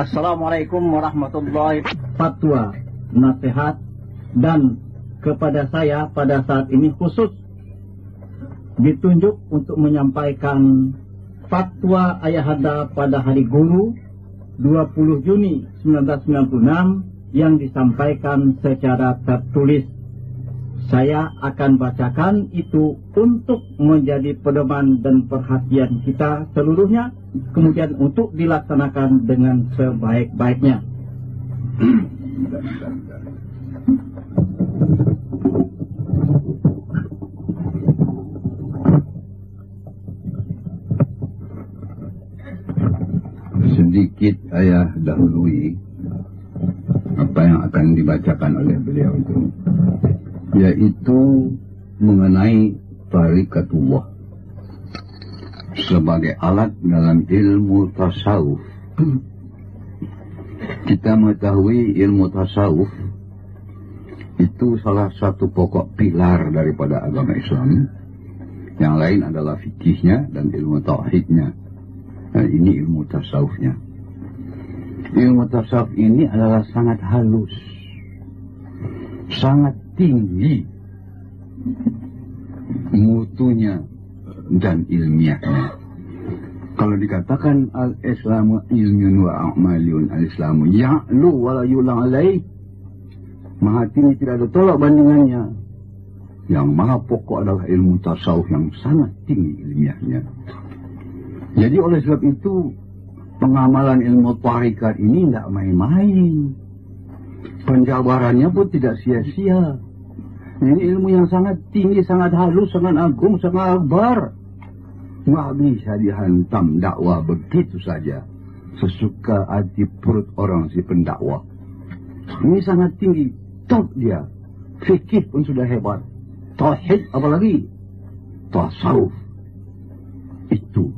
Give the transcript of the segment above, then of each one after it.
Assalamualaikum warahmatullahi wabarakatuh. Fatwa, nasihat, dan kepada saya pada saat ini khusus ditunjuk untuk menyampaikan fatwa Ayahanda pada hari Guru 20 Juni 1996 yang disampaikan secara tertulis. Saya akan bacakan itu untuk menjadi pedoman dan perhatian kita seluruhnya, kemudian untuk dilaksanakan dengan sebaik-baiknya. Sedikit ayah dahului apa yang akan dibacakan oleh beliau itu, yaitu mengenai tarikatullah sebagai alat dalam ilmu tasawuf. Kita mengetahui ilmu tasawuf itu salah satu pokok pilar daripada agama Islam. Yang lain adalah fikihnya dan ilmu tauhidnya. Nah, ini ilmu tasawufnya. Ilmu tasawuf ini adalah sangat halus, sangat tinggi mutunya dan ilmiahnya. Kalau dikatakan al-islamu ilmun wa a'malun, al-islamu ya'lu wa la yu'la alaih, maha tinggi, tidak ada tolak bandingannya. Yang maha pokok adalah ilmu tasawuf yang sangat tinggi ilmiahnya. Jadi oleh sebab itu pengamalan ilmu tarikat ini tidak main-main. Penjabarannya pun tidak sia-sia. Ini ilmu yang sangat tinggi, sangat halus, sangat agung, sangat akbar. Nggak bisa dihantam dakwah begitu saja sesuka hati perut orang si pendakwah. Ini sangat tinggi, top dia. Fikih pun sudah hebat, tauhid apalagi, tasawuf itu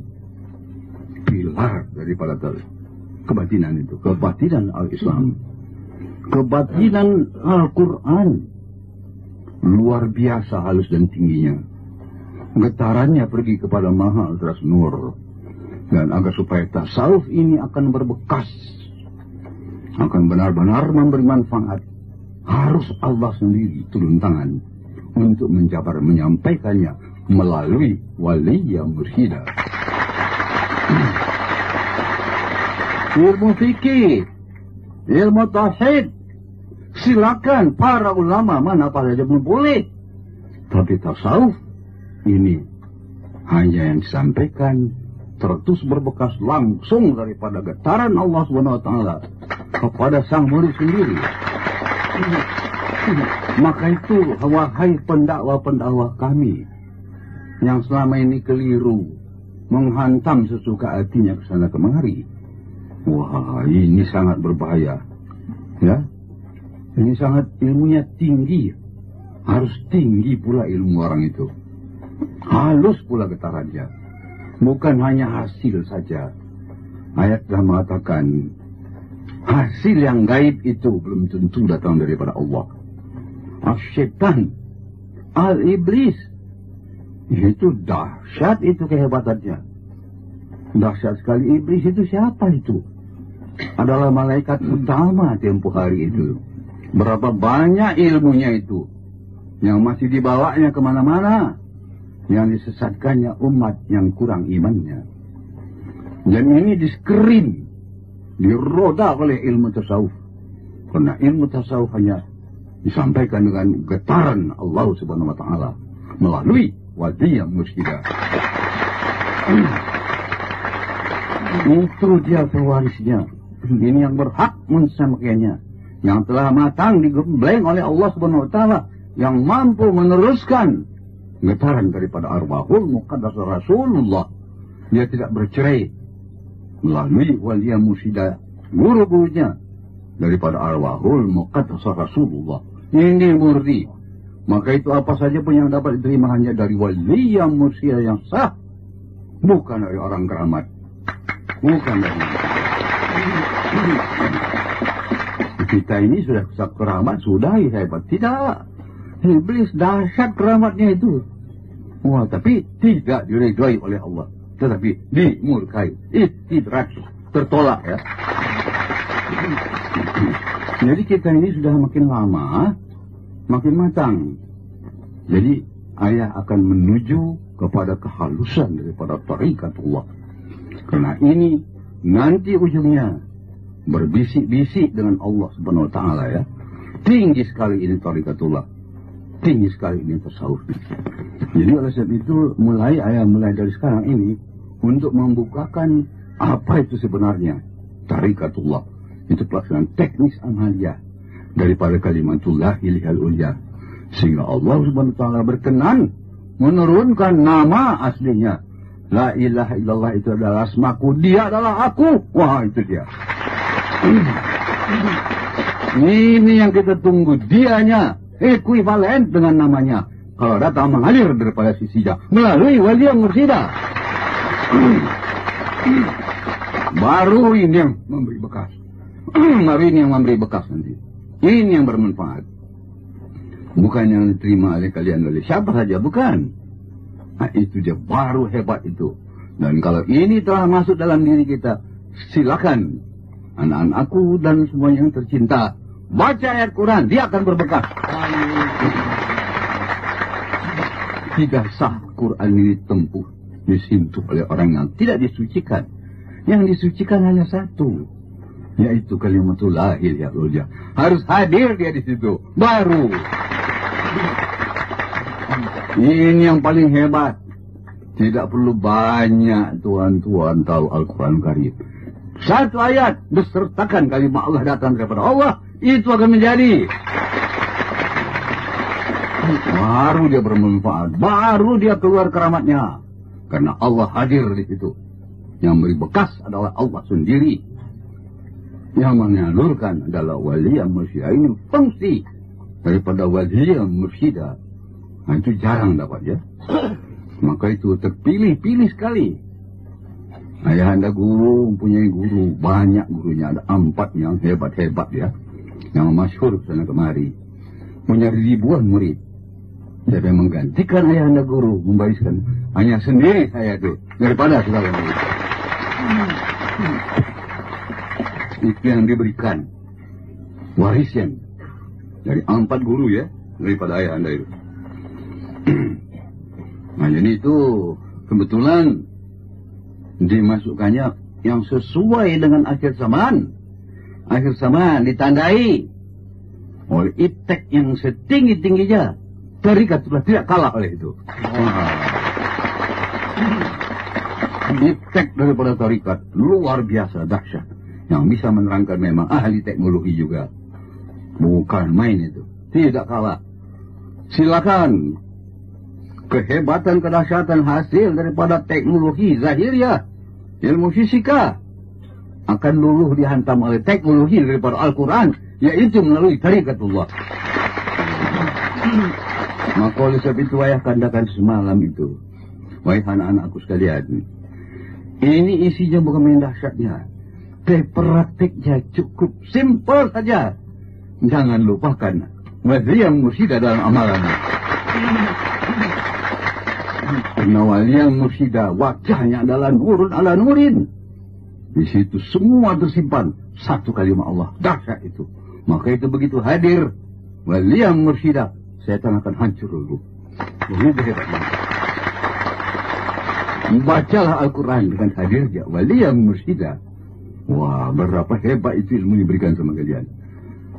pilar daripada kebatinan itu, kebatinan al-Islam, kebatinan Al-Quran, luar biasa halus dan tingginya. Getarannya pergi kepada maha teras nur. Dan agar supaya tasawuf ini akan berbekas, akan benar-benar memberi manfaat, harus Allah sendiri turun tangan untuk menyampaikannya melalui wali yang mursyida. Ilmu fikih, ilmu tauhid, silakan para ulama mana pada saja boleh. Tapi tasawuf ini hanya yang disampaikan terus berbekas langsung daripada getaran Allah SWT kepada sang murid sendiri. Maka itu wahai pendakwa-pendakwa kami yang selama ini keliru menghantam sesuka hatinya ke sana kemari. Wah, ini sangat berbahaya. Ya, ini sangat ilmunya tinggi. Harus tinggi pula ilmu orang itu. Halus pula getarannya. Bukan hanya hasil saja. Ayat telah mengatakan hasil yang gaib itu belum tentu datang daripada Allah. As-syaitan, al-iblis, itu dahsyat, itu kehebatannya. Dahsyat sekali. Iblis itu siapa itu? Adalah malaikat utama tempoh hari itu. Berapa banyak ilmunya itu yang masih dibawanya kemana-mana, yang disesatkannya umat yang kurang imannya. Dan ini diskrim, diroda oleh ilmu tasawuf. Karena ilmu tasawuf hanya disampaikan dengan getaran Allah Subhanahu wa Ta'ala melalui wali yang mursyida. Itu dia pewarisnya. Ini yang berhak mensampaikannya, yang telah matang digembleng oleh Allah Subhanahu wa Ta'ala, yang mampu meneruskan getaran daripada arwahul muqaddas Rasulullah. Dia tidak bercerai melalui wali yang mursyida, guru-gurunya daripada arwahul muqaddas Rasulullah. Ini murni. Maka itu apa saja pun yang dapat diterima hanya dari wali yang mursyida yang sah, bukan dari orang keramat, bukan dari Kita ini sudah keramat, sudah hebat. Tidak. Iblis dahsyat keramatnya itu. Wah, tapi tidak diridhoi oleh Allah. Tetapi dimurkai. Istidrak. Tertolak ya. Jadi kita ini sudah makin lama, makin matang. Jadi ayah akan menuju kepada kehalusan daripada tarikatullah. Karena ini nanti ujungnya berbisik-bisik dengan Allah Subhanahu wa taala ya. Tinggi sekali ini tarikatullah. Tinggi sekali ini tasawufnya. Jadi oleh sebab itu ayah mulai dari sekarang ini untuk membukakan apa itu sebenarnya tarikatullah. Itu pelaksanaan teknis amaliyah daripada kalimatullah ilahil ulya. Sehingga Allah Subhanahu wa taala berkenan menurunkan nama aslinya. La ilaha illallah itu adalah asmaku, dia adalah aku. Wah, itu dia. Ini yang kita tunggu, dianya ekuivalen dengan namanya. Kalau datang mengalir daripada sisinya melalui wali yang mursyida. Baru ini yang memberi bekas. Baru ini yang memberi bekas nanti. Ini yang bermanfaat. Bukan yang diterima oleh kalian oleh siapa saja, bukan. Nah, itu dia baru hebat itu. Dan kalau ini telah masuk dalam diri kita, silakan anak-anakku dan semua yang tercinta baca ayat Quran, dia akan berbekas. Tidak sah Quran ini tempuh disentuh oleh orang yang tidak disucikan. Yang disucikan hanya satu, yaitu kalimatullah ilahil. Harus hadir dia di situ, baru. Ini yang paling hebat. Tidak perlu banyak tuan-tuan tahu Al-Quran Karim. Satu ayat besertakan kalimat Allah datang daripada Allah, itu akan menjadi. Baru dia bermanfaat, baru dia keluar keramatnya. Karena Allah hadir di situ. Yang beri bekas adalah Allah sendiri. Yang menyalurkan adalah wali yang mursyida. Ini fungsi daripada wali yang mursyida. Nah, itu jarang dapat ya. Maka itu terpilih-pilih sekali. Ayah anda guru, mempunyai guru. Banyak gurunya, ada 4 yang hebat-hebat ya. Yang masyhur sana kemari. Punya ribuan murid. Siapa yang menggantikan ayah anda guru, membariskan. Hanya sendiri saya itu. Daripada segala murid. Itu yang diberikan. Warisan. Dari 4 guru ya. Daripada ayah anda itu. Nah, jadi itu kebetulan dimasukkannya yang sesuai dengan akhir zaman. Akhir zaman ditandai oleh iptek yang setinggi-tingginya. Tarikat sudah tidak kalah oleh itu. Iptek daripada tarikat luar biasa dahsyat. Yang bisa menerangkan memang ahli teknologi juga. Bukan main itu. Tidak kalah. Silakan. Kehebatan, kedahsyatan hasil daripada teknologi zahiriyah, ilmu fisika, akan luluh dihantam oleh teknologi daripada Al-Quran, yaitu melalui tarikatullah. Maka oleh sebab itu ayah kandakan semalam itu, wahai anak-anakku sekalian, ini isinya bukan main dahsyatnya, praktiknya cukup simpel saja. Jangan lupakan wali yang mursyida dalam amalannya. Karena wali yang mursyida wajahnya adalah nurun ala nurin. Di situ semua tersimpan satu kalimat Allah. Dahsyat itu. Maka itu begitu hadir wali yang mursyida, setan akan hancur dulu. Begitu hebatnya. Bacalah Al-Quran dengan hadirnya wali yang mursyida. Wah, berapa hebat itu ilmu diberikan sama kalian.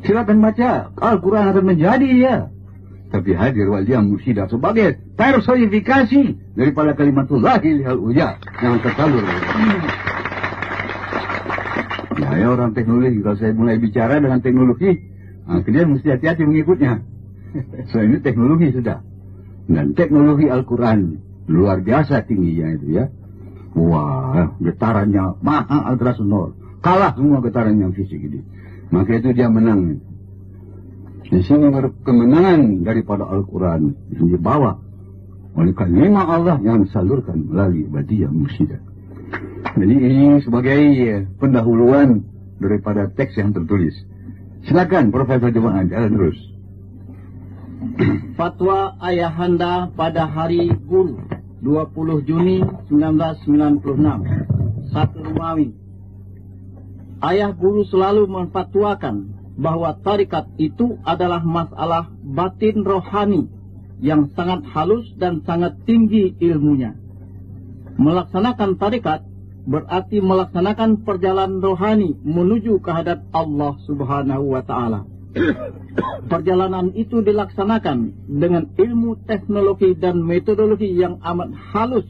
Silakan baca. Al-Quran akan menjadi ya. Tapi hadir wali yang mursyida sebagai personifikasi daripada kalimatullah ilahil ulya yang tersalur. Ya, orang teknologi, kalau saya mulai bicara dengan teknologi, kalian mesti hati-hati mengikutnya. So ini teknologi sudah. Dan teknologi Al-Quran luar biasa tingginya itu ya. Wah, getarannya maha ultrasonor. Kalah semua getaran yang fisik ini. Maka itu dia menang. Di sini kemenangan daripada Al-Quran yang dibawa oleh kalimat Allah yang disalurkan melalui wali yang mursyida. Jadi ini sebagai pendahuluan daripada teks yang tertulis. Silakan Profesor Jumaan, jalan terus. Fatwa Ayahanda pada hari Guru 20 Juni 1996. 1 Romawi. Ayah Guru selalu memfatwakan bahwa tarikat itu adalah masalah batin rohani yang sangat halus dan sangat tinggi ilmunya. Melaksanakan tarikat berarti melaksanakan perjalanan rohani menuju kehadrat Allah Subhanahu wa Ta'ala. Perjalanan itu dilaksanakan dengan ilmu teknologi dan metodologi yang amat halus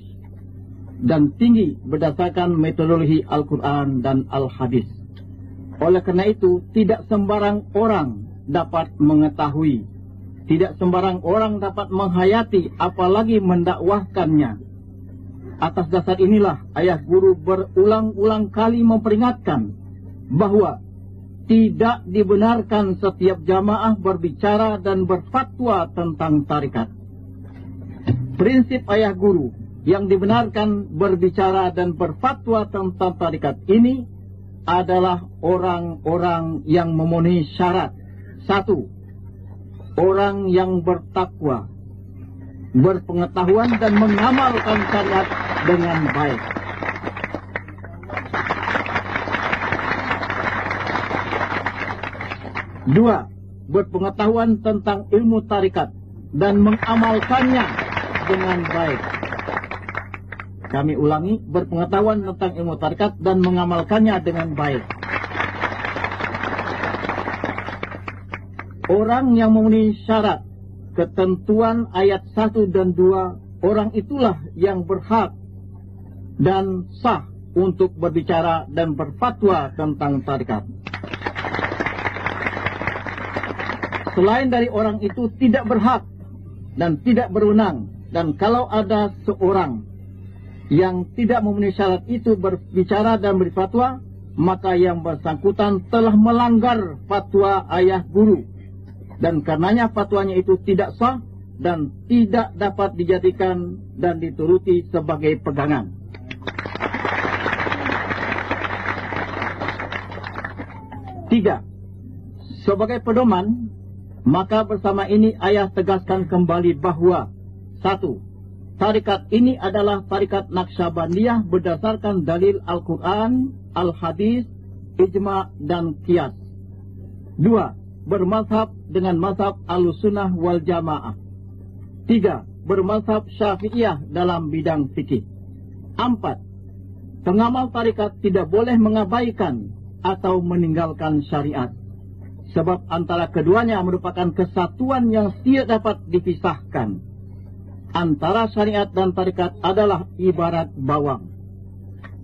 dan tinggi berdasarkan metodologi Al-Quran dan Al-Hadis. Oleh karena itu, tidak sembarang orang dapat mengetahui, tidak sembarang orang dapat menghayati, apalagi mendakwahkannya. Atas dasar inilah Ayah Guru berulang-ulang kali memperingatkan bahwa tidak dibenarkan setiap jamaah berbicara dan berfatwa tentang tarikat. Prinsip Ayah Guru yang dibenarkan berbicara dan berfatwa tentang tarikat ini adalah orang-orang yang memenuhi syarat. 1. Orang yang bertakwa, berpengetahuan dan mengamalkan syariat dengan baik. 2. Berpengetahuan tentang ilmu tarikat dan mengamalkannya dengan baik. Kami ulangi, berpengetahuan tentang ilmu tarikat dan mengamalkannya dengan baik. Orang yang memenuhi syarat ketentuan ayat 1 dan 2, orang itulah yang berhak dan sah untuk berbicara dan berfatwa tentang tarikat. Selain dari orang itu tidak berhak dan tidak berwenang. Dan kalau ada seorang yang tidak memenuhi syarat itu berbicara dan berfatwa, maka yang bersangkutan telah melanggar fatwa Ayah Guru. Dan karenanya fatwanya itu tidak sah dan tidak dapat dijadikan dan dituruti sebagai pegangan. Tiga, sebagai pedoman, maka bersama ini Ayah tegaskan kembali bahwa 1. Tarikat ini adalah tarikat Naqsyabandiyah berdasarkan dalil Al-Quran, Al-Hadis, Ijma' dan Qiyas. 2. Bermazhab dengan mazhab Ahlussunnah wal Jamaah. 3. Bermazhab Syafi'iyah dalam bidang fikih. 4. Pengamal tarikat tidak boleh mengabaikan atau meninggalkan syariat. Sebab antara keduanya merupakan kesatuan yang tidak dapat dipisahkan. Antara syariat dan tarikat adalah ibarat bawang.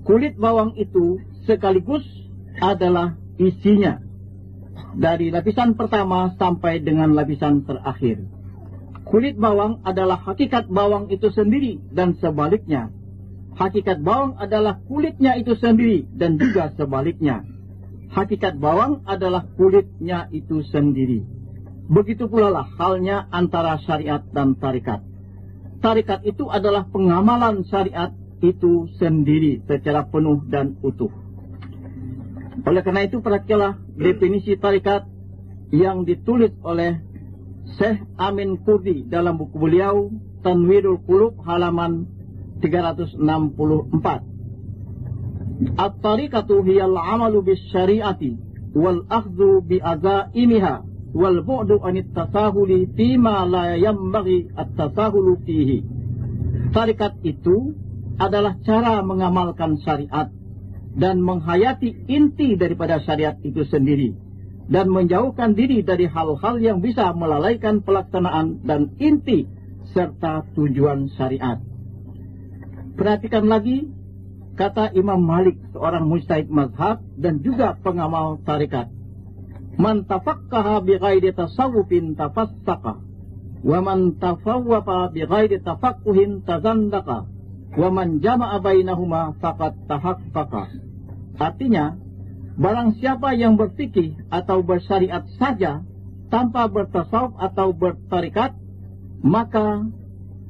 Kulit bawang itu sekaligus adalah isinya, dari lapisan pertama sampai dengan lapisan terakhir. Kulit bawang adalah hakikat bawang itu sendiri dan sebaliknya. Hakikat bawang adalah kulitnya itu sendiri dan juga sebaliknya. Hakikat bawang adalah kulitnya itu sendiri. Begitu pula lah halnya antara syariat dan tarikat. Tarikat itu adalah pengamalan syariat itu sendiri secara penuh dan utuh. Oleh karena itu, perhatikanlah definisi tarikat yang ditulis oleh Syekh Amin Kurdi dalam buku beliau Tanwirul Qulub halaman 364. At-tariqatu hiyal amalu bis syariati wal akhdhu bi azaimiha wal bu'du anit tasahuli fima la yambaghi at-tasahulu fihi. Tarikat itu adalah cara mengamalkan syariat dan menghayati inti daripada syariat itu sendiri dan menjauhkan diri dari hal-hal yang bisa melalaikan pelaksanaan dan inti serta tujuan syariat. Perhatikan lagi kata Imam Malik, seorang mujtahid mazhab dan juga pengamal tarikat. Man tafaqqaha bi ghairi tasawwufin tafassaqa wa man tafawwafa bi ghairi tafaqquhin tazandaqa wa man jama'a bainahuma faqad tahaqqaqa. Artinya, barang siapa yang berfikih atau bersyariat saja tanpa bertasawuf atau bertarikat, maka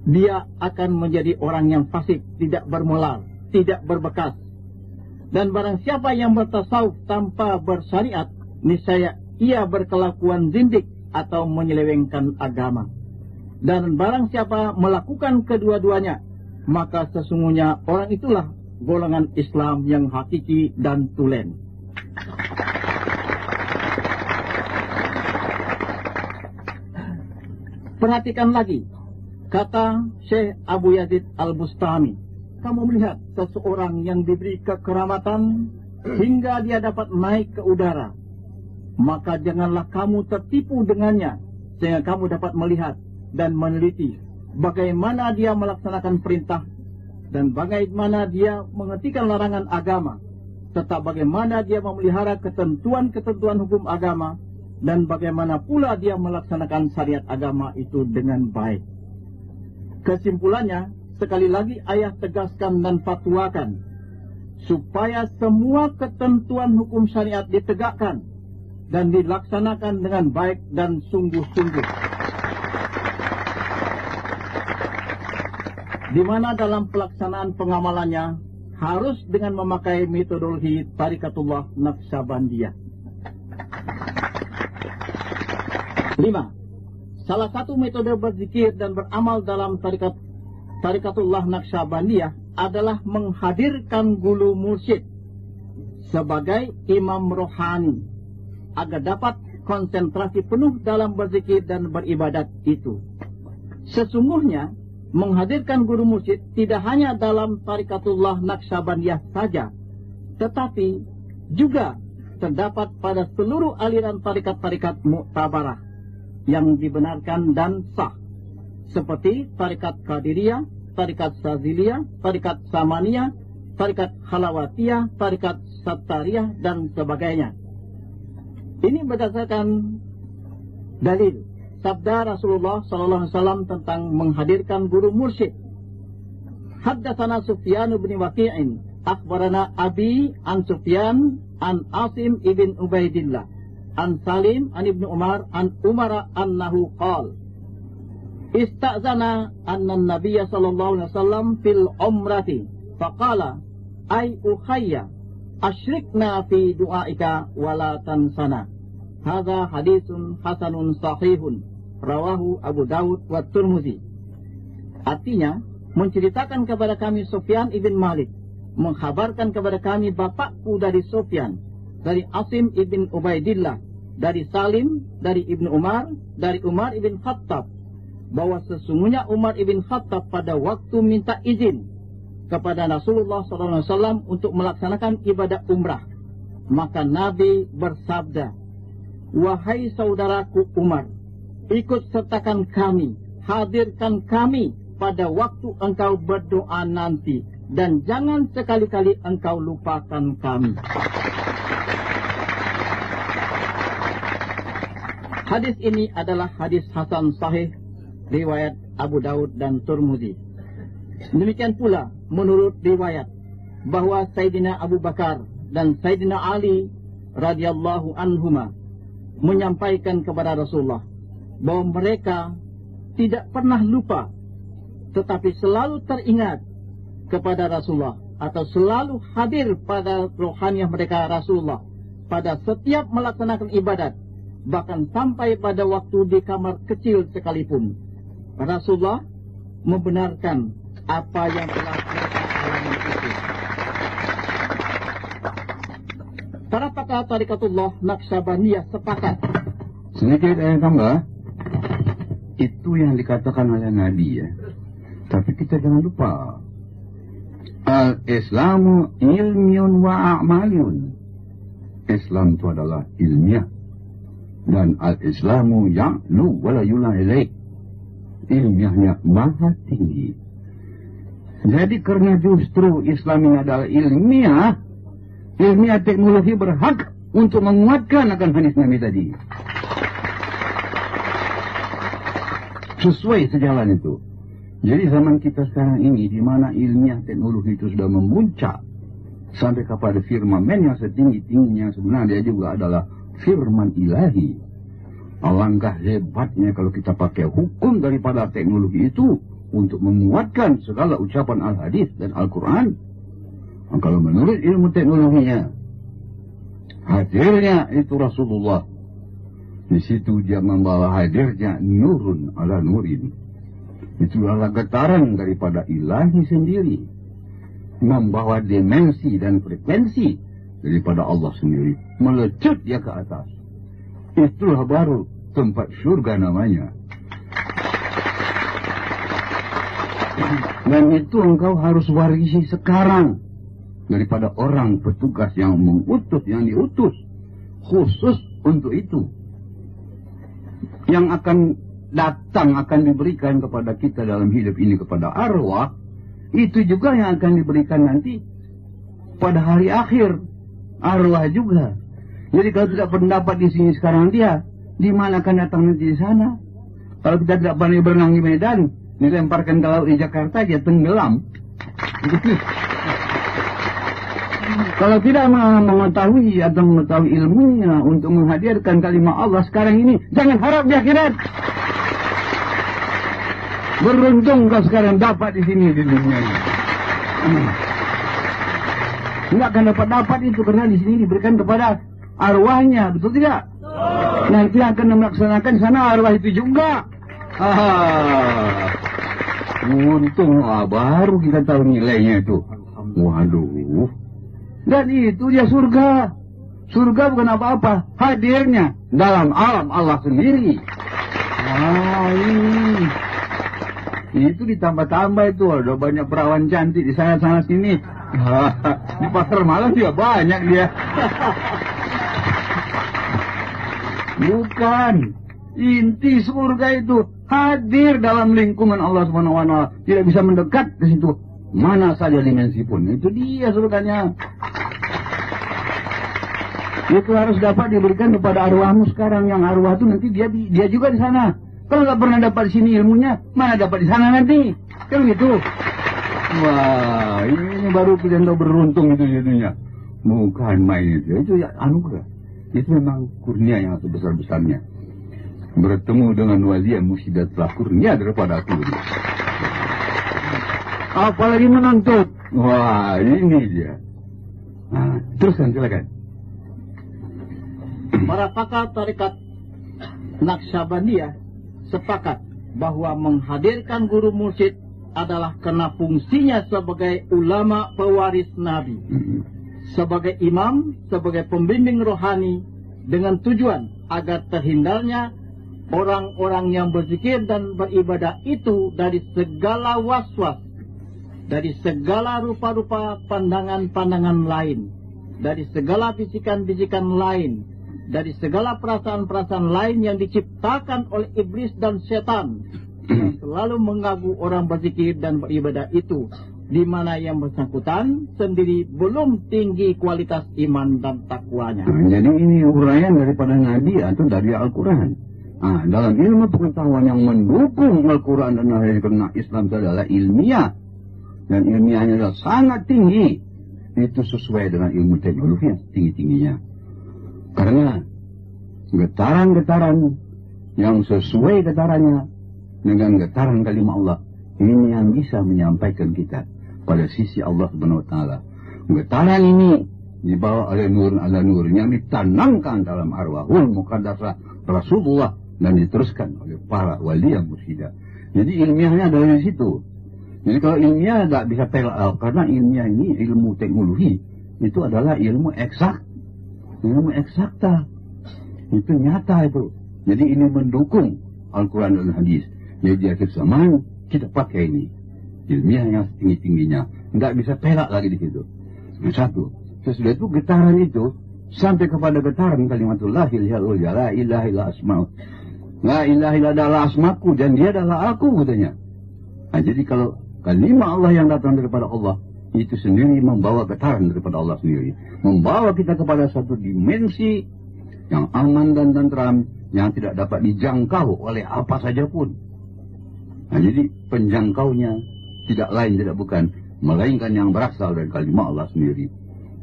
dia akan menjadi orang yang fasik, tidak bermoral, tidak berbekas. Dan barang siapa yang bertasawuf tanpa bersyariat, niscaya ia berkelakuan zindik atau menyelewengkan agama. Dan barang siapa melakukan kedua-duanya, maka sesungguhnya orang itulah golongan Islam yang hakiki dan tulen. Perhatikan lagi kata Syekh Abu Yazid Al-Bustami. Kamu melihat seseorang yang diberi kekeramatan hingga dia dapat naik ke udara, maka janganlah kamu tertipu dengannya, sehingga kamu dapat melihat dan meneliti bagaimana dia melaksanakan perintah dan bagaimana dia menghentikan larangan agama, serta bagaimana dia memelihara ketentuan-ketentuan hukum agama, dan bagaimana pula dia melaksanakan syariat agama itu dengan baik. Kesimpulannya, sekali lagi ayah tegaskan dan fatwakan supaya semua ketentuan hukum syariat ditegakkan dan dilaksanakan dengan baik dan sungguh-sungguh. Di mana dalam pelaksanaan pengamalannya harus dengan memakai metodologi Tarikatullah Naqsyabandiyah. 5. Salah satu metode berzikir dan beramal dalam Tarikatullah Naqsyabandiyah adalah menghadirkan guru mursyid sebagai imam rohani agar dapat konsentrasi penuh dalam berzikir dan beribadat itu. Sesungguhnya menghadirkan guru mursyid tidak hanya dalam Tarikatullah Naqsyabandiyah saja, tetapi juga terdapat pada seluruh aliran tarikat-tarikat Mu'tabarah yang dibenarkan dan sah, seperti tarikat Qadiriyah, tarikat Saziliyah, tarikat Samaniyah, tarikat Halawatiyah, tarikat Sattariyah, dan sebagainya. Ini berdasarkan dalil sabda Rasulullah SAW tentang menghadirkan guru mursyid. Haddatsana Sufyan bin Waqi'in, akhbarana Abi an Sufyan an Asim ibn Ubaidillah, an Salim an Ibnu Umar an Umar annahu qala ista'zana anna an-nabiy sallallahu alaihi wasallam fil umrati faqala ay ukhayya asyrikna fi du'aika wala tansana. Hadza haditsun hasanun sahihun rawahu Abu Dawud wa Tirmidzi. Artinya, menceritakan kepada kami Sufyan ibn Malik, mengkhabarkan kepada kami bapakku dari Sufyan, dari Asim ibn Ubaidillah, dari Salim, dari Ibnu Umar, dari Umar ibn Khattab, bahwa sesungguhnya Umar ibn Khattab pada waktu minta izin kepada Rasulullah SAW untuk melaksanakan ibadah umrah, maka Nabi bersabda, wahai saudaraku Umar, ikut sertakan kami, hadirkan kami pada waktu engkau berdoa nanti, dan jangan sekali-kali engkau lupakan kami. Hadis ini adalah hadis hasan sahih riwayat Abu Daud dan Tirmidzi. Demikian pula menurut riwayat bahwa Sayyidina Abu Bakar dan Sayyidina Ali radhiyallahu anhuma menyampaikan kepada Rasulullah bahwa mereka tidak pernah lupa, tetapi selalu teringat kepada Rasulullah atau selalu hadir pada rohaniah mereka Rasulullah pada setiap melaksanakan ibadat, bahkan sampai pada waktu di kamar kecil sekalipun. Rasulullah membenarkan apa yang telah mereka alami itu. Para pakar Tarikatullah Naqsyabandiyah sepakat. Sedikit tambah, itu yang dikatakan oleh Nabi ya. Tapi kita jangan lupa, Al-Islamu ilmiun wa a'malun. Islam itu adalah ilmiah. Dan al-Islamu ya'lu wa la yula ilaih. Ilmiahnya maha tinggi. Jadi karena justru Islam ini adalah ilmiah teknologi berhak untuk menguatkan akan hadis Nabi tadi. Sesuai sejalan itu. Jadi zaman kita sekarang ini, di mana ilmiah teknologi itu sudah memuncak sampai kepada firman yang setinggi-tingginya, sebenarnya dia juga adalah firman ilahi. Alangkah hebatnya kalau kita pakai hukum daripada teknologi itu untuk menguatkan segala ucapan al-hadis dan Al-Quran. Kalau menurut ilmu teknologinya, hadirnya itu Rasulullah. Di situ dia membawa hadirnya nurun ala nurin. Itu adalah getaran daripada ilahi sendiri. Membawa dimensi dan frekuensi daripada Allah sendiri. Melecut dia ke atas. Itulah baru tempat surga namanya. Dan itu engkau harus warisi sekarang. Daripada orang petugas yang mengutus, yang diutus. Khusus untuk itu. Yang akan datang, akan diberikan kepada kita dalam hidup ini kepada arwah. Itu juga yang akan diberikan nanti pada hari akhir. Arwah juga. Jadi kalau tidak pendapat di sini sekarang dia, di mana akan datang nanti di sana? Kalau kita tidak pandai berenang di Medan, dilemparkan ke laut di Jakarta, dia tenggelam. Begitu. Kalau tidak mengetahui atau mengetahui ilmunya untuk menghadirkan kalimat Allah sekarang ini, jangan harap di akhirat. Beruntung kau sekarang dapat di sini di dunia ini. Tidak akan dapat itu karena di sini diberikan kepada arwahnya, betul tidak? Nanti akan melaksanakan sana arwah itu juga. Untung baru kita tahu nilainya itu. Waduh. Dan itu dia surga. Surga bukan apa-apa, hadirnya dalam alam Allah sendiri. Itu ditambah-tambah itu, ada banyak perawan cantik di sana-sana sini. Di pasar malam juga banyak dia. Bukan. Inti surga itu hadir dalam lingkungan Allah Subhanahu wa Ta'ala. Tidak bisa mendekat ke situ. Mana saja dimensi pun. Itu dia surganya. Itu harus dapat diberikan kepada arwahmu sekarang. Yang arwah itu nanti dia juga di sana. Kalau nggak pernah dapat di sini ilmunya, mana dapat di sana nanti? Kan gitu. Wah, ini baru kita tahu beruntung itu jadinya. Bukan main itu. Itu ya anugerah. Itu memang kurnia yang sebesar-besarnya. Bertemu dengan wali yang musyidah telah kurnia daripada aku. Apalagi menuntut. Wah, ini dia. Nah, teruskan silakan. Para pakar tarekat Naqsyabandiyah sepakat bahwa menghadirkan guru mursyid adalah karena fungsinya sebagai ulama pewaris Nabi, sebagai imam, sebagai pembimbing rohani, dengan tujuan agar terhindarnya orang-orang yang berzikir dan beribadah itu dari segala waswas, dari segala rupa-rupa pandangan-pandangan lain, dari segala bisikan-bisikan lain, dari segala perasaan-perasaan lain yang diciptakan oleh iblis dan setan yang selalu mengganggu orang berzikir dan beribadah itu, di mana yang bersangkutan sendiri belum tinggi kualitas iman dan takwanya. Jadi ini uraian daripada Nabi atau dari Al-Quran. Dalam ilmu pengetahuan yang mendukung Al-Quran dan karena Islam itu adalah ilmiah, dan ilmiahnya adalah sangat tinggi. Itu sesuai dengan ilmu teknologi yang tinggi-tingginya. Karena getaran-getaran yang sesuai getarannya dengan getaran kalimat Allah, ini yang bisa menyampaikan kita pada sisi Allah Subhanahu wa Ta'ala. Getaran ini dibawa oleh nur ala nur yang ditanamkan dalam arwahul muqaddasah Rasulullah dan diteruskan oleh para wali yang mursyida. Jadi ilmiahnya adalah di situ. Jadi kalau ilmiah tidak bisa pelak, karena ilmiah ini ilmu teknologi, itu adalah ilmu eksak. Ilmu eksakta. Itu nyata itu. Jadi ini mendukung Al-Quran dan Hadis. Jadi di akhir zaman kita pakai ini. Ilmiah yang tinggi-tingginya. Tidak bisa pelak lagi di situ. Nah, satu. Sesudah itu getaran itu sampai kepada getaran kalimatullah la ilaha illa asma'u. La ilaha illa adalah asmaku dan dia adalah aku katanya. Nah, jadi kalau kalimat Allah yang datang daripada Allah itu sendiri membawa getaran daripada Allah sendiri. Membawa kita kepada satu dimensi yang aman dan tentram, yang tidak dapat dijangkau oleh apa saja pun. Nah, jadi penjangkaunya tidak lain, tidak bukan, melainkan yang berasal dari kalimat Allah sendiri.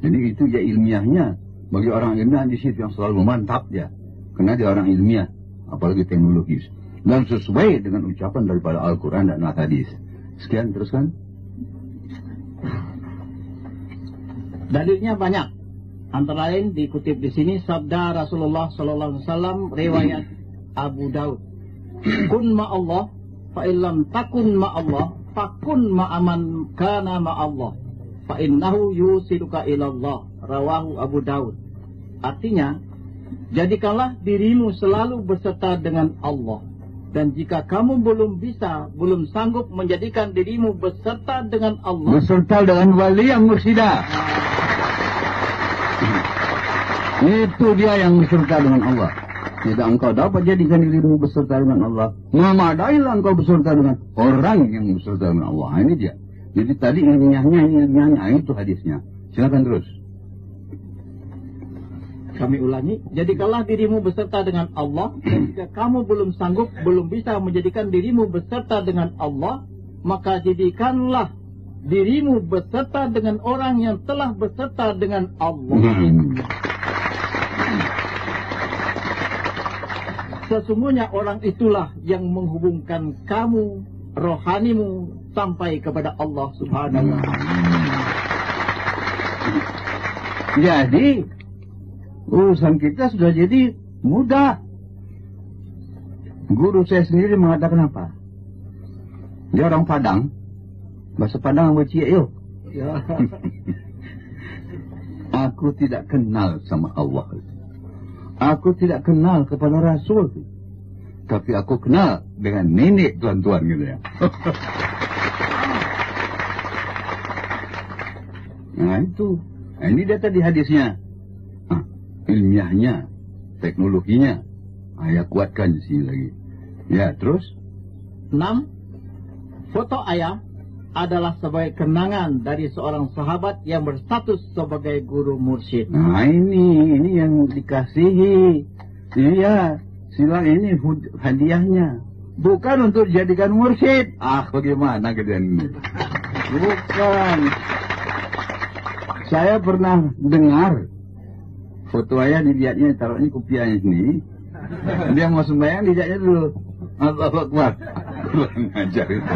Jadi itu ya ilmiahnya. Bagi orang ilmiah di situ yang selalu mantap ya. Karena dia orang ilmiah, apalagi teknologis. Dan sesuai dengan ucapan daripada Al-Quran dan Al-Hadis. Sekian, teruskan. Dalilnya banyak. Antara lain dikutip di sini sabda Rasulullah sallallahu alaihi wasallam riwayat Abu Daud. Kun ma Allah fa illam takun ma Allah fakun ma aman kana ma Allah fa innahu yusiluka ila Allah. Rawahu Abu Daud. Artinya, jadikanlah dirimu selalu berserta dengan Allah. Dan jika kamu belum sanggup menjadikan dirimu berserta dengan Allah, berserta dengan wali yang mursyida, itu dia yang berserta dengan Allah. Tidak engkau dapat jadikan dirimu berserta dengan Allah, memadailah engkau berserta dengan orang yang berserta dengan Allah. Ini dia. Jadi tadi ilmiahnya itu hadisnya. Silakan terus. Kami ulangi, jadikanlah dirimu berserta dengan Allah, dan jika kamu belum bisa menjadikan dirimu berserta dengan Allah, maka jadikanlah dirimu berserta dengan orang yang telah berserta dengan Allah. Sesungguhnya orang itulah yang menghubungkan kamu, rohanimu, sampai kepada Allah Subhanahu wa Ta'ala. Jadi urusan kita sudah jadi mudah. Guru saya sendiri mengatakan apa? Dia orang Padang. Bahasa Padang apa cie yuk? Ya. Aku tidak kenal sama Allah. Aku tidak kenal kepada Rasul. Tapi aku kenal dengan nenek tuan-tuan gitu ya. Nah itu. Nah, ini dia tadi hadisnya. Ilmiahnya, teknologinya, ayah kuatkan di sini lagi. Ya, terus? 6. Foto ayah adalah sebagai kenangan dari seorang sahabat yang berstatus sebagai guru mursyid. Nah, ini yang dikasihi. Iya, sila ini hadiahnya. Bukan untuk dijadikan mursyid. Bagaimana kalian ini? Bukan. Saya pernah dengar foto ayah dilihatnya, taruhnya kopiahnya sini. Dia mau sembahyang, dilihatnya dulu. Allahu Akbar. Kurang ajar itu.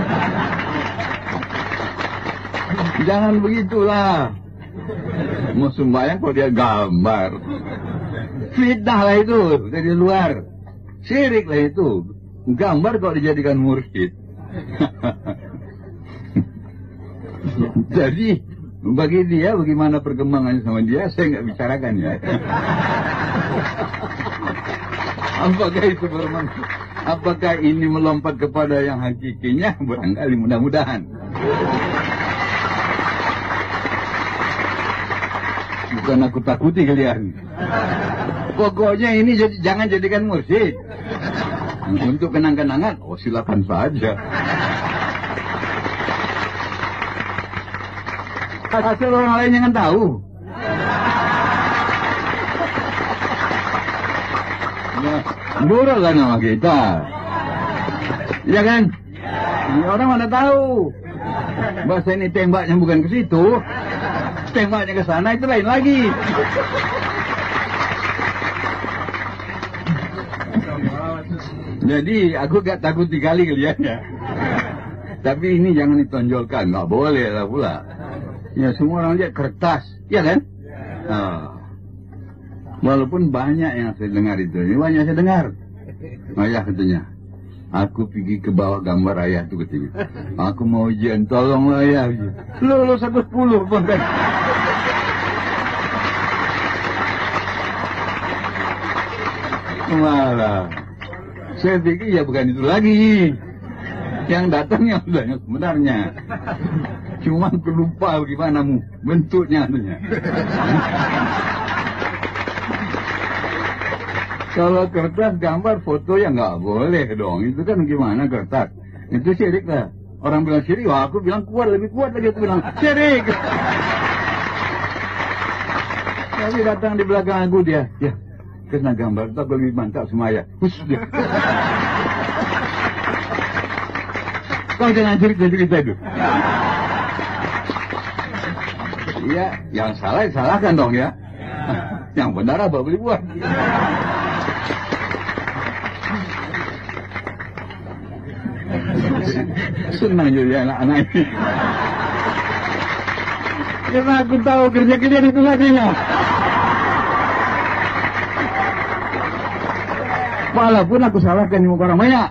Jangan begitulah. Mau sembahyang kalau dia gambar. Fitnah lah itu, dari luar. Syirik lah itu. Gambar kalau dijadikan mursyid. Jadi bagi dia, bagaimana perkembangannya sama dia, saya nggak bicarakan ya. Apakah itu bermanfaat? Apakah ini melompat kepada yang hakikinya? Barangkali, mudah-mudahan. Bukan aku takuti kalian. Pokoknya ini jangan jadikan mursyid. Untuk kenang-kenangan, silakan saja. Asal orang lain jangan tahu. Nurul lah nama kita. Iya kan? Ini orang mana tahu. Bahasa ini tembaknya bukan ke situ. Tembaknya ke sana, itu lain lagi. Jadi aku gak takut dikali kalian ya. Tapi ini jangan ditonjolkan. Gak boleh lah pula. Ya semua orang lihat kertas, ya kan? Walaupun banyak yang saya dengar itu, ini banyak saya dengar. Ayah katanya, aku pergi ke bawah gambar ayah itu katanya. Aku mau ujian, tolonglah ayah. Lulus aku 10 pun kan. Malah, saya pikir ya bukan itu lagi. Yang datang yang sudah sebenarnya. Cuma lupa bagaimana bentuknya. Kalau kertas gambar foto ya nggak boleh dong. Itu kan gimana kertas? Itu syirik lah. Orang bilang syirik, wah aku bilang kuat, lebih kuat lagi. Aku bilang syirik. Tapi datang di belakang aku dia. Ya, kena gambar. Aku lebih mantap semaya. Kau jangan cerita-cerita itu. Iya, yang salah salahkan dong ya. Yang benar apa boleh buat. Senang jadi anak-anak ini. Karena aku tahu kerja kalian itu saja. Walaupun aku salahkan orang banyak.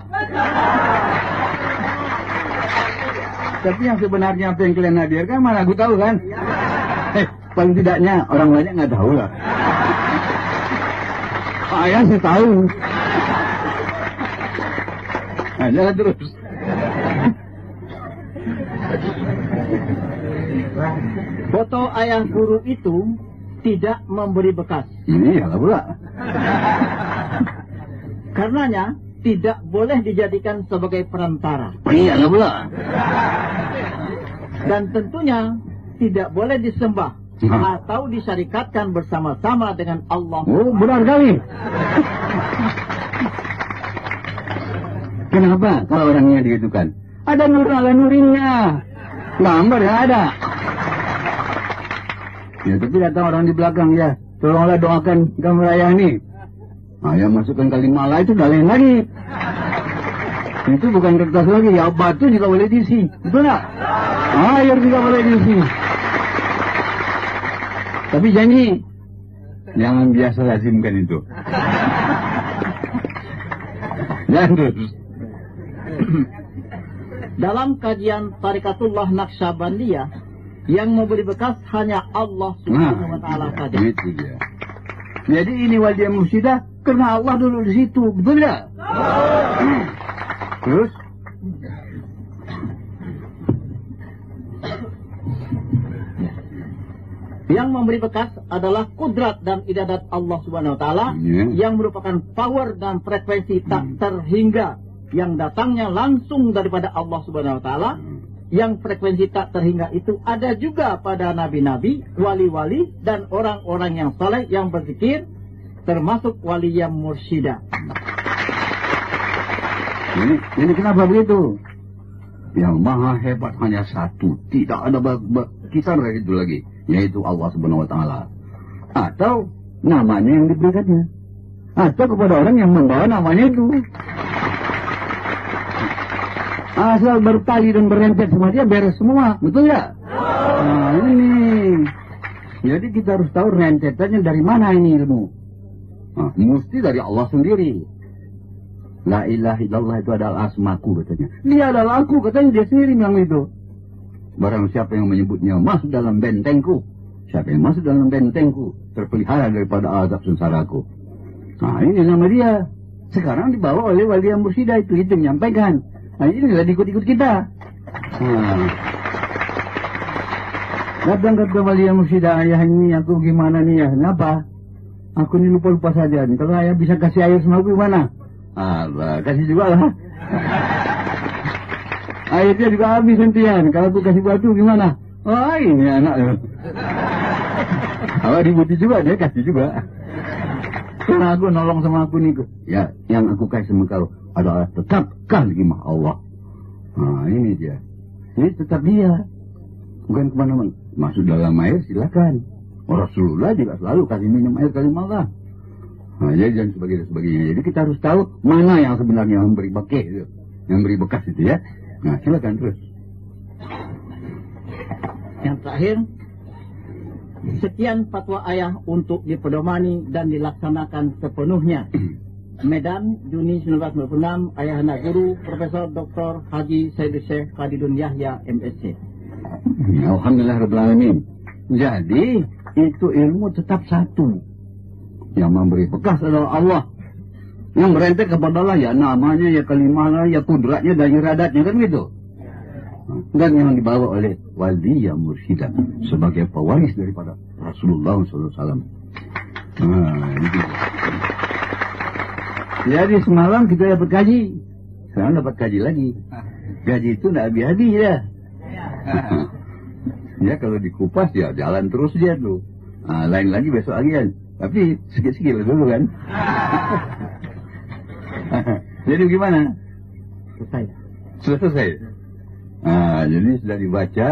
Tapi yang sebenarnya apa yang kalian hadirkan mana aku tahu kan. Paling tidaknya orang banyak nggak tahu lah. Ayah sih tahu. Jalan terus. Foto ayah guru itu tidak memberi bekas. Iyalah pula. Karenanya tidak boleh dijadikan sebagai perantara. Iyalah pula. Dan tentunya tidak boleh disembah atau disyarikatkan bersama-sama dengan Allah. Oh, benar kali. Kenapa kalau orangnya digitukan? Ada nur ala nurinya. Gambar yang ada. Ya, tapi datang orang di belakang ya. Tolonglah doakan gambar ayah ini. Ayah masukkan kalimat itu dah lain lagi. Itu bukan kertas lagi. Ya, batu juga boleh diisi. Betul tak? Air juga boleh diisi. Tapi janji, jangan biasa lazimkan itu. Jangan terus. Dalam kajian Tarikatullah Naqsyabandiyah, yang memberi bekas hanya Allah Subhanahu wa Ta'ala saja. Itu dia. Jadi ini wajah mursyida karena Allah dulu di situ, betul tak? Terus? Yang memberi bekas adalah kudrat dan idadat Allah Subhanahu wa Ta'ala, yang merupakan power dan frekuensi tak terhingga yang datangnya langsung daripada Allah Subhanahu wa Ta'ala. Yang frekuensi tak terhingga itu ada juga pada nabi-nabi, wali-wali, dan orang-orang yang saleh yang berzikir, termasuk wali yang mursyida. Ini kenapa begitu? Yang maha hebat hanya satu, tidak ada kisah dari itu lagi, yaitu Allah Subhanahu wa Ta'ala. Atau namanya yang diberikannya, atau kepada orang yang membawa namanya itu. Asal bertali dan berrentet sama dia beres semua, betul ya? Nah ini, jadi kita harus tahu rentetannya dari mana ini ilmu. Nah, mesti dari Allah sendiri. La ilaha illallah itu adalah asmaku katanya. Dia adalah aku katanya, dia sendiri bilang itu. Barang siapa yang menyebutnya masuk dalam bentengku, siapa yang masuk dalam bentengku terpelihara daripada azab sengsaraku. Nah ini nama dia. Sekarang dibawa oleh wali yang mursyida itu menyampaikan. Nah inilah ikut-ikut kita. Nah. Datang ke wali yang mursyida, ayah ini aku gimana nih ya? Kenapa? Aku ini lupa-lupa saja. Kalau ayah bisa kasih air sama aku gimana? Kasih juga lah. Airnya juga habis sentian. Kalau aku kasih batu gimana? Oh ini anak. Awak dibutuh juga, dia kasih juga. Karena aku nolong sama aku nih. Ya, yang aku kasih sama kau adalah tetap kalimah Allah. Nah ini dia. Ini tetap dia. Bukan kemana-mana. Masuk dalam air silakan. Rasulullah juga selalu kasih minum air kalimah Allah. Nah, jadi dan sebagainya. Jadi kita harus tahu mana yang sebenarnya memberi bekas itu, yang beri bekas itu ya. Nah silakan terus. Yang terakhir, sekian fatwa ayah untuk dipedomani dan dilaksanakan sepenuhnya. Medan, Juni 1996, Ayahanda Guru, Profesor Dr. Haji Sayyidul Syekh Khadidun Yahya, MSc. Alhamdulillah Rabbil Alamin. Jadi itu ilmu tetap satu. Yang memberi bekas adalah Allah. Yang merentek kepada Allah ya namanya, ya kalimahnya, ya kudratnya, dan iradatnya kan gitu. Dan yang dibawa oleh wali yang mursyida sebagai pewaris daripada Rasulullah SAW. Nah, itu. Jadi semalam kita dapat gaji, sekarang dapat gaji lagi. Gaji itu tidak habis-habis ya. Ya kalau dikupas ya jalan terus dia tuh. Nah, lain lagi besok lagi kan. Tapi sikit-sikit dulu kan. Jadi gimana? Selesai. Nah, jadi sudah dibaca.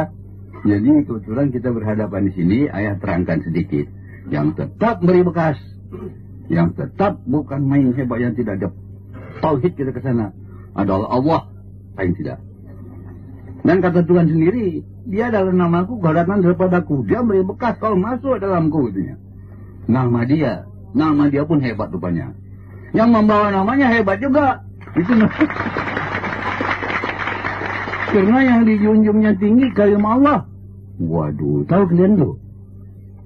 Jadi kebetulan kita berhadapan di sini. Ayah terangkan sedikit. Yang tetap beri bekas. Yang tetap bukan main hebat yang tidak ada tauhid kita ke sana adalah Allah. Lain tidak. Dan kata Tuhan sendiri, dia adalah namaku, kau datang daripadaku. Dia beri bekas, kau masuk dalamku. Nama dia pun hebat rupanya. Yang membawa namanya hebat juga. Itu karena yang dijunjungnya tinggi kalimat Allah. Waduh, tahu kalian tuh?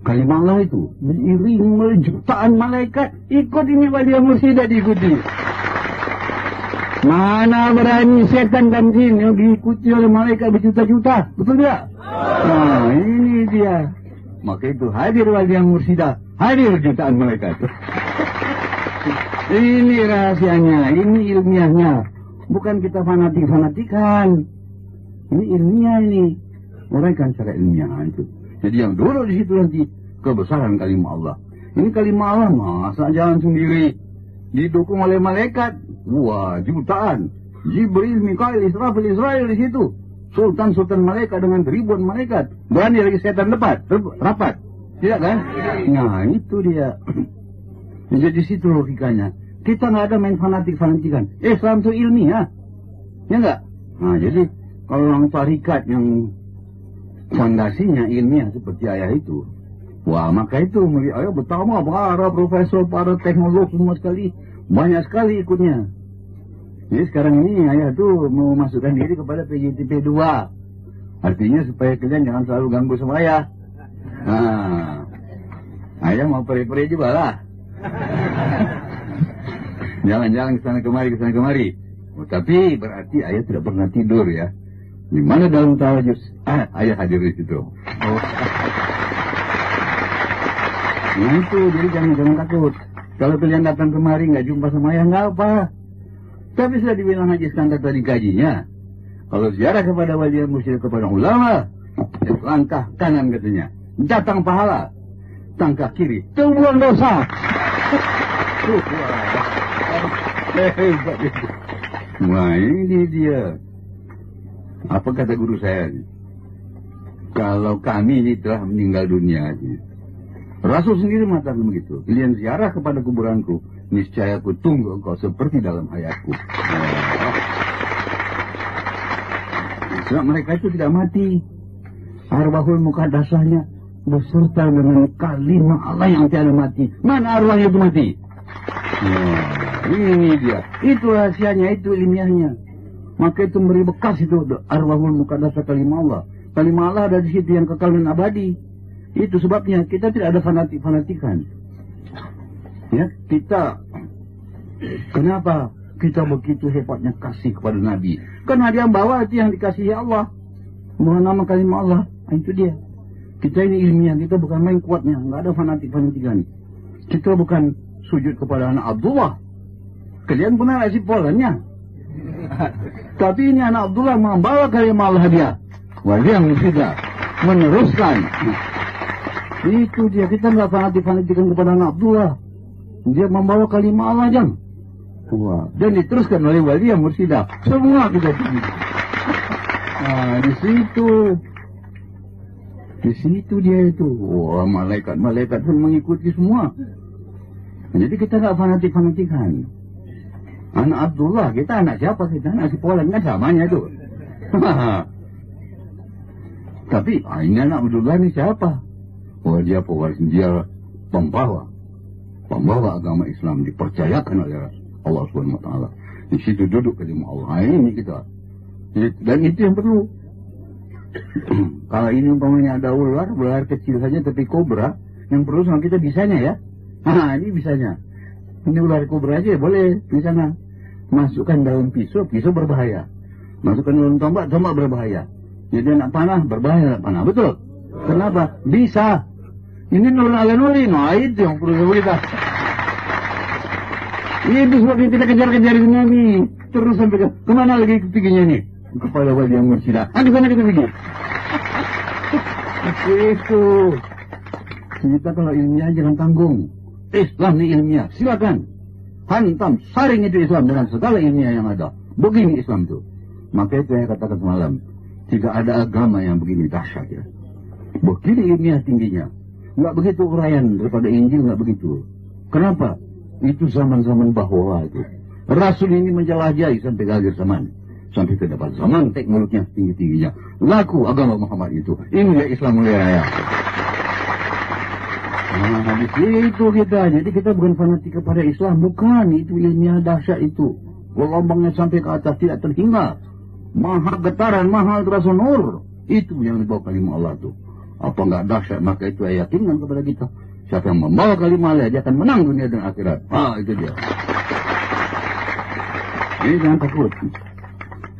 Kalimat Allah itu beriring jutaan malaikat ikut ini wali mursyid diikuti. Mana berani setan dan jin yang diikuti oleh malaikat berjuta-juta, betul tidak? Nah, ini dia. Maka itu hadir wali yang mursyid, hadir jutaan malaikat. Ini rahasianya, ini ilmiahnya. Bukan kita fanatik-fanatikan. Ini ilmiah ini. Uraikan secara ilmiah itu. Jadi yang dulu di situ nanti kebesaran kalimat Allah. Ini kalimat Allah masa jalan sendiri. Didukung oleh malaikat. Wah, jutaan. Jibril, Mikail, Israfil, Israel di situ. Sultan-sultan malaikat dengan ribuan malaikat. Berani lagi setan rapat. Tidak kan? Nah, itu dia. Jadi situ logikanya. Kita nggak ada main fanatik-fanatikan. Islam itu ilmiah. Ya nggak? Nah, jadi kalau orang tarikat yang fondasinya ilmiah seperti ayah itu. Wah, maka itu ayah pertama para profesor, para teknolog semua sekali. Banyak sekali ikutnya. Jadi sekarang ini ayah tuh mau masukkan diri kepada PJTP 2. Artinya supaya kalian jangan selalu ganggu sama ayah. Nah, ayah mau peri-peri juga lah. Jalan-jalan kesana kemari. Oh, tapi berarti ayah tidak pernah tidur ya. Di mana dalam tahajud? Ayah hadir di situ. Oh. Nah itu, jadi jangan takut. Kalau kalian datang kemari nggak jumpa sama ayah nggak apa. Tapi sudah dibilang Haji Iskandar tadi gajinya. Kalau ziarah kepada wali mursyid kepada ulama, langkah kanan katanya, datang pahala. Langkah kiri, buang dosa. Hebat itu. Wah, ini dia. Apa kata guru saya? Kalau kami ini telah meninggal dunia, Rasul sendiri mengatakan begitu. Kalian ziarah kepada kuburanku, niscaya aku tunggu engkau seperti dalam hayatku. Sebab mereka itu tidak mati. Arwahul muqaddasahnya beserta dengan kalimat Allah yang tiada mati. Mana arwahnya itu mati? Ini dia. Itu rahasianya, itu ilmiahnya. Maka itu memberi bekas itu arwahul muqaddasah kalimat Allah. Kalimat Allah ada di situ yang kekal dan abadi. Itu sebabnya kita tidak ada fanatik-fanatikan. Ya, kita kenapa kita begitu hebatnya kasih kepada Nabi? Karena dia bawa itu yang dikasihi Allah. Bawa nama kalimat Allah. Itu dia. Kita ini ilmiah, kita bukan main kuatnya, nggak ada fanatik-fanatikan. Kita bukan sujud kepada anak Abdullah. Kalian pernah ngasih polanya. Tapi ini anak Abdullah membawa kalimat Allah dia. Wali yang tidak meneruskan. Itu dia, kita nggak fanatik-fanatikan kepada anak Abdullah. Dia membawa kalimat Allah jam. Wah, dan diteruskan oleh wali yang mursyid. Semua kita ini. Nah, di situ dia itu. Wah, malaikat pun mengikuti semua. Jadi kita nggak fanatik-fanatikan. Anak Abdullah, kita anak siapa? Kita anak si Polan, kan samanya itu. Tapi ini anak Abdullah ini siapa? Oh, dia pembawa agama Islam, dipercayakan oleh Allah Subhanahu wa taala. Di situ duduk kalimat Allah. Ini kita. Dan itu yang perlu. Kalau ini umpamanya ada ular kecil saja tapi kobra, yang perlu sama kita bisanya ya. Nah, ini bisanya. Ini ular kobra aja boleh di sana. Masukkan daun pisau berbahaya. Masukkan daun tombak berbahaya. Jadi anak panah berbahaya, panah. Betul? Kenapa? Bisa. Ini nurun ala nurin. Nah, itu yang perlu kita. Itu sebabnya kita kejar-kejar ini nih. Terus sampai kemana lagi perginya nih? Kepada wali yang mursyid. Di sana kita pergi. Itu. Kita kalau ilmiah jangan tanggung. Islam ini ilmiah. Silakan. Hantam, saring itu Islam dengan segala ilmiah yang ada. Begini Islam itu. Maka itu saya katakan semalam. Tidak ada agama yang begini dahsyat ya. Begini ilmiah tingginya. Nggak begitu uraian daripada Injil, nggak begitu. Kenapa? Itu zaman-zaman bahwa itu. Rasul ini menjelajahi sampai akhir zaman. Sampai terdapat zaman teknologinya tinggi-tingginya. Laku agama Muhammad itu. Inilah Islam mulia raya. Nah, di situ kita. Jadi kita bukan fanatik kepada Islam. Bukan. Itu ilmiah dahsyat itu. Gelombangnya sampai ke atas tidak terhingga. Maha getaran, maha terasa nur. Itu yang dibawa kalimah Allah itu. Apa enggak dahsyat, maka itu saya yakinkan kepada kita. Siapa yang membawa kalimah Allah, dia akan menang dunia dan akhirat. Itu dia. Jadi jangan takut.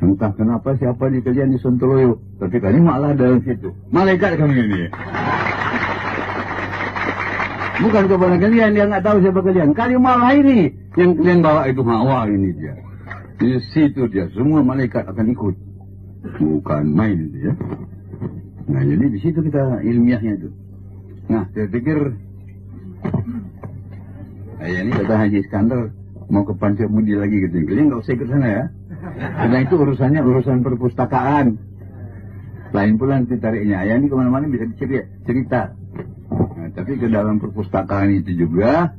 Entah kenapa siapa di kalian di Sontoloyo, tapi kalimah Allah dalam situ. Malaikat kami ini. Bukan kepada kalian, dia nggak tahu siapa kalian. Kalimah Allah ini yang kalian bawa itu hawa ini dia. Di situ dia, semua malaikat akan ikut. Bukan main itu ya. Nah jadi di situ kita ilmiahnya itu. Nah saya pikir ini kata Haji Iskandar mau ke Pancamudi lagi gitu. Kalian nggak usah ikut sana ya. Karena itu urusannya urusan perpustakaan. Lain pula nanti tariknya. Ayah ini kemana-mana bisa cerita. Nah, tapi ke dalam perpustakaan itu juga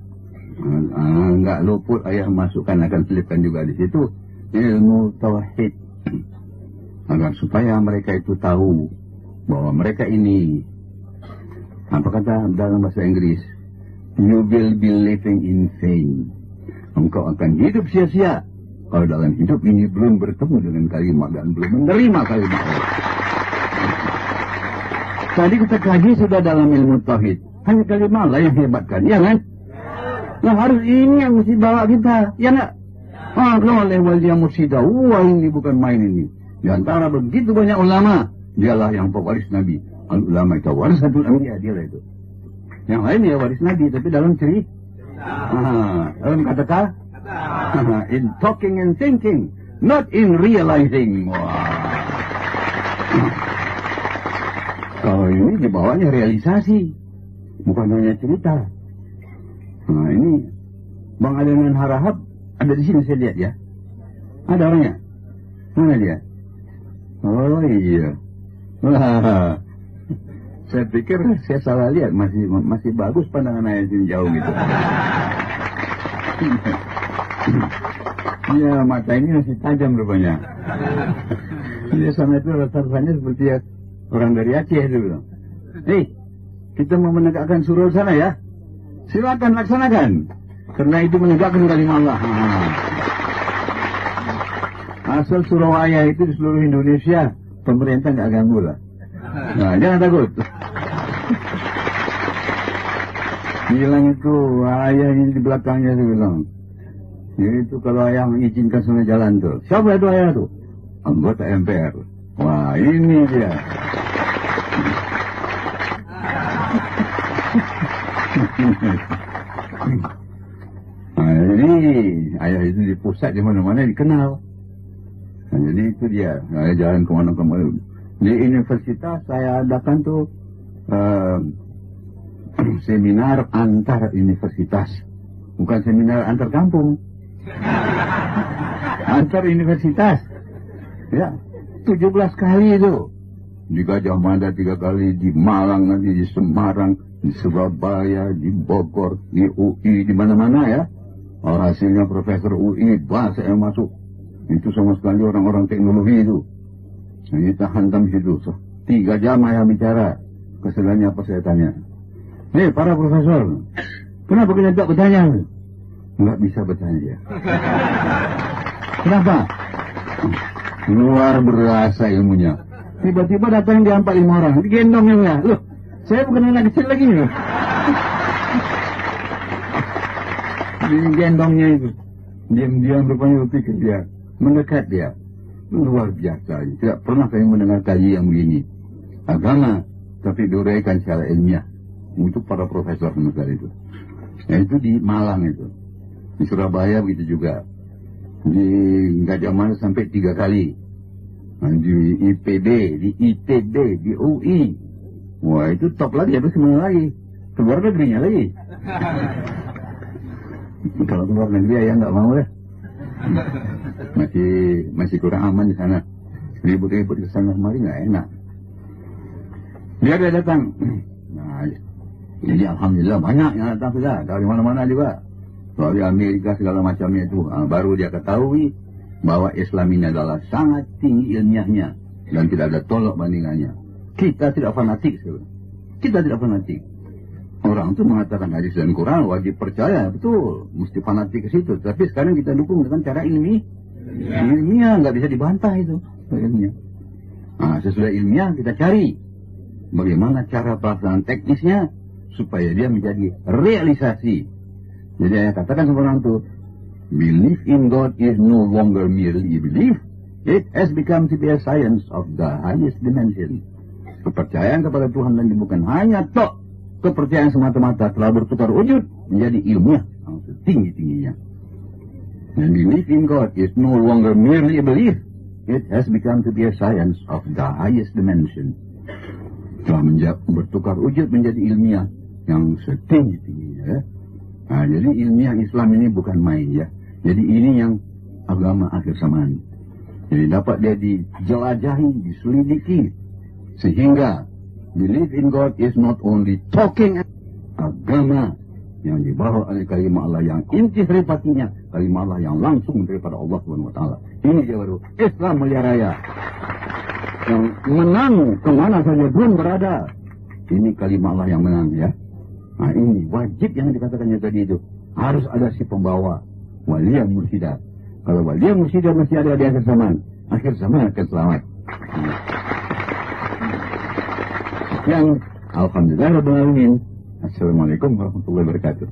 nggak luput ayah masukkan, akan selipkan juga di situ ilmu tauhid, agar supaya mereka itu tahu bahwa mereka ini, apa kata dalam bahasa Inggris, you will be living in vain. Engkau akan hidup sia-sia kalau dalam hidup ini belum bertemu dengan kalimat dan belum menerima kalimat Allah. Tadi kita kaji sudah dalam ilmu tauhid, hanya kalimat Allah yang hebatkan, ya kan? Nah harus ini yang mesti bawa kita, ya enggak? Kalau lewat dia mursyida, wah ini bukan main ini. Di antara begitu banyak ulama, dialah yang pewaris Nabi. Ulama itu warisatul anbiya, dia itu. Yang lain ya waris Nabi, tapi dalam cerita. Dalam kata-kata, in talking and thinking, not in realizing. Kalau ini dibawanya realisasi, bukan hanya cerita. Nah ini Bang Adenan Harahap ada di sini, saya lihat ya. Ada orangnya. Mana dia? Oh iya. Wah. Saya pikir saya salah lihat, masih bagus pandangan ayah sini jauh gitu. Iya, mata ini masih tajam rupanya. Dia sama itu rasa-rasanya seperti ya, orang dari Aceh itu bilang. Hei, kita mau menegakkan surau sana ya. Silakan laksanakan. Karena itu menegakkan kalimat Allah. Asal Surabaya itu di seluruh Indonesia, pemerintah nggak ganggu lah. Nah, jangan takut. Bilang itu, ayah ini di belakangnya itu bilang. Itu kalau ayah mengizinkan semua jalan tuh. Siapa itu ayah tuh? Anggota MPR. Wah, ini dia. Nah, ini ayah itu di pusat di mana-mana dikenal. Nah, jadi itu dia. Ayah jalan kemana-kemana. Di universitas saya adakan tuh seminar antar universitas, bukan seminar antar kampung. Antar universitas. Ya, 17 kali itu. Di Gajah Mada 3 kali, di Malang nanti, di Semarang, di Surabaya, di Bogor, di UI, di mana-mana ya. Hasilnya Profesor UI, bahasa yang masuk. Itu sama sekali orang-orang teknologi itu. Nah, kita hantam situ. 3 jam ayah bicara. Kesalahannya apa saya tanya. Hei para profesor, kenapa kalian tak bertanya? Nggak bisa bertanya dia. Kenapa? Luar berasa ilmunya. Tiba-tiba datang dia 4-5 orang. Digendong ya. Loh, saya bukan anak kecil lagi. Digendongnya itu. Diam-diam rupanya berpikir dia. Mendekat dia. Luar biasa. Tidak pernah kami mendengar kaji yang begini. Agama, tapi diuraikan secara ilmiah. Untuk para profesor sekali itu. Nah itu di Malang itu. Di Surabaya begitu juga. Di Gajah Mada sampai 3 kali. Nah, di IPB, di ITB, di UI. Wah itu top lagi, habis kemana lagi? Keluar negerinya lagi. Kalau keluar negeri ya nggak mau lah. Masih kurang aman di sana. Ribut-ribut ke sana kemari nggak enak. Dia datang. Nah, jadi alhamdulillah banyak yang datang sudah dari mana-mana juga. Dari Amerika segala macamnya itu. Baru dia ketahui bahwa Islam ini adalah sangat tinggi ilmiahnya dan tidak ada tolak bandingannya. Kita tidak fanatik, kita tidak fanatik. Orang itu mengatakan hadis dan Quran wajib percaya, betul, mesti fanatik ke situ. Tapi sekarang kita dukung dengan cara ilmiah, nggak bisa dibantah itu. Ilmiah. Nah, sesudah ilmiah kita cari bagaimana cara pelaksanaan teknisnya supaya dia menjadi realisasi. Jadi saya katakan sama orang itu, belief in God is no longer merely belief. It has become to be a science of the highest dimension. Kepercayaan kepada Tuhan dan bukan hanya kepercayaan semata-mata telah bertukar wujud menjadi ilmiah yang setinggi-tingginya. And belief in God is no longer merely a belief. It has become to be a science of the highest dimension. Telah bertukar wujud menjadi ilmiah yang setinggi-tingginya. Nah, jadi ilmiah Islam ini bukan main ya. Jadi ini yang agama akhir zaman. Jadi dapat dia dijelajahi, diselidiki. Sehingga belief in God is not only talking, agama yang dibawa oleh kalimat Allah yang inti repatinya, kalimat Allah yang langsung daripada Allah SWT. Ini dia baru Islam mulia raya. Yang menang kemana saja pun berada. Ini kalimat Allah yang menang ya. Nah ini wajib yang dikatakannya tadi itu. Harus ada si pembawa. Waliya mursyida. Kalau waliya mursyida masih ada di akhir zaman. Akhir zaman akan selamat. Yang alhamdulillah rabbil alamin. Assalamualaikum warahmatullahi wabarakatuh.